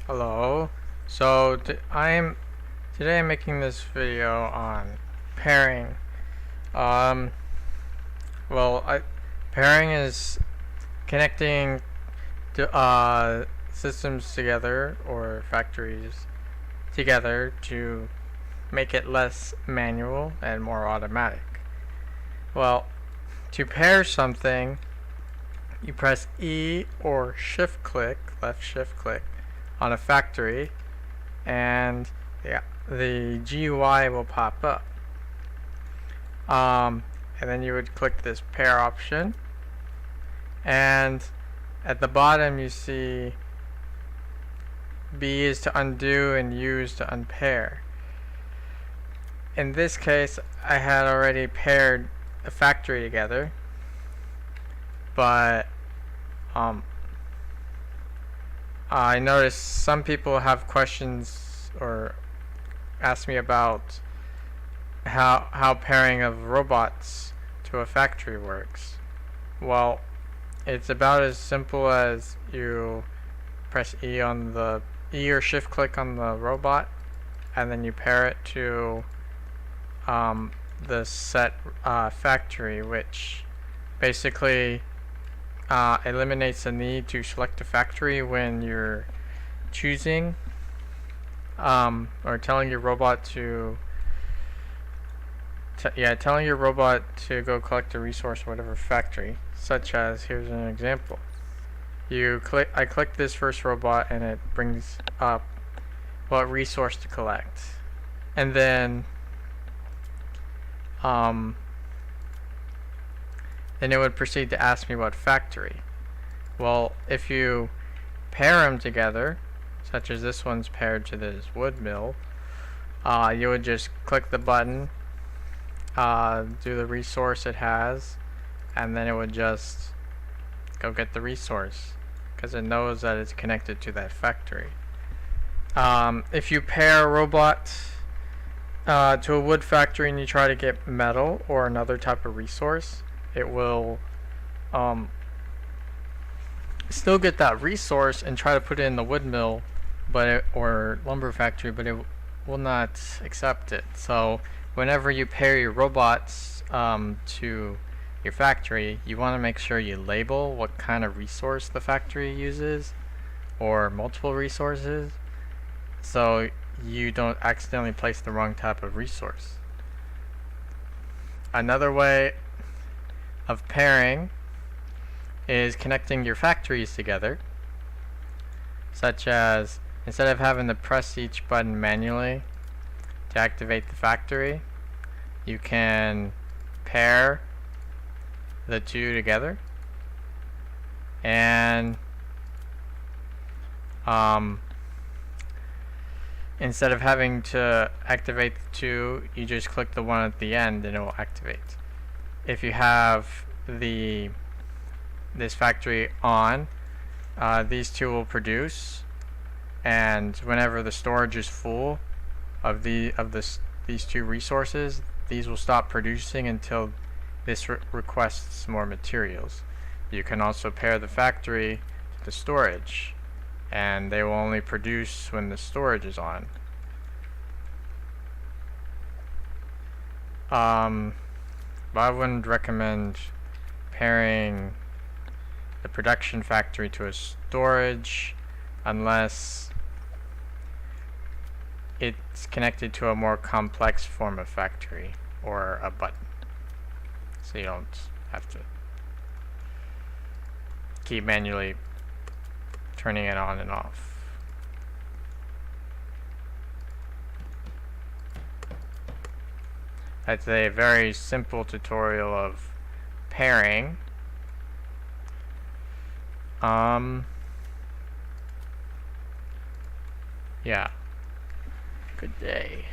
Hello. Today I'm making this video on pairing. Um, well, pairing is connecting systems together or factories together to make it less manual and more automatic. Well, to pair something, you press E or shift click, left shift click, on a factory, and the GUI will pop up. And then you would click this pair option, and at the bottom you see B is to undo and U is to unpair. In this case, I had already paired a factory together, but I noticed some people have questions or ask me about how pairing of robots to a factory works. Well, it's about as simple as you press E or shift click on the robot, and then you pair it to the set factory, which basically eliminates the need to select a factory when you're choosing or telling your robot to go collect a resource or whatever factory, such as, here's an example. I click this first robot and it brings up what resource to collect, and then it would proceed to ask me what factory. Well, if you pair them together, such as this one's paired to this wood mill, you would just click the button, do the resource it has, and then it would just go get the resource because it knows that it's connected to that factory. If you pair a robot to a wood factory and you try to get metal or another type of resource, it will still get that resource and try to put it in the wood mill or lumber factory, but it will not accept it. So whenever you pair your robots to your factory, you want to make sure you label what kind of resource the factory uses, or multiple resources, so you don't accidentally place the wrong type of resource. Another way of pairing is connecting your factories together, such as, instead of having to press each button manually to activate the factory, you can pair the two together, and instead of having to activate the two, you just click the one at the end and it will activate. If you have this factory on, these two will produce, and whenever the storage is full of these two resources, these will stop producing until this requests more materials. You can also pair the factory to the storage, and they will only produce when the storage is on. But I wouldn't recommend pairing the production factory to a storage unless it's connected to a more complex form of factory or a button, so you don't have to keep manually turning it on and off. That's a very simple tutorial of pairing. Yeah. Good day.